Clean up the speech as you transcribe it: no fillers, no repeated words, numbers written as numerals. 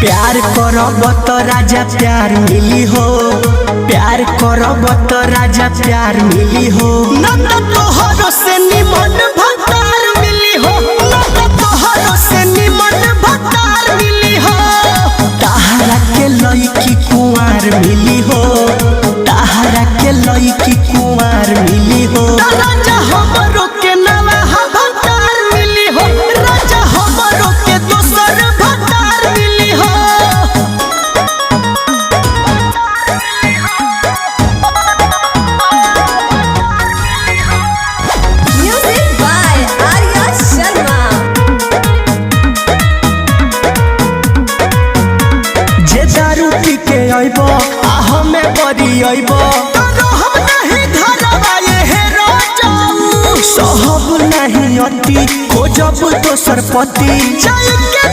प्यार करब तो राजा प्यार मिली हो, प्यार करब तो राजा प्यार मिली हो। न तो तोहरो से निमन भतार मिली हो, न तो तोहरो से निमन भतार मिली हो। ताहरा के लईकी कुंवार मिली हो, ताहरा के लईकी कुंवार मिली हो। राजा हमरो के नवा भतार मिली हो, राजा हमरो के दोसर भतार मिली हो। Music by Arya Sharma. जे दारू पी के अइबो आ हमें बरी अइबो तो हम नहीं धरबा ये राजाऊ। सहब नहीं अति खोजब दोसर पति जाय के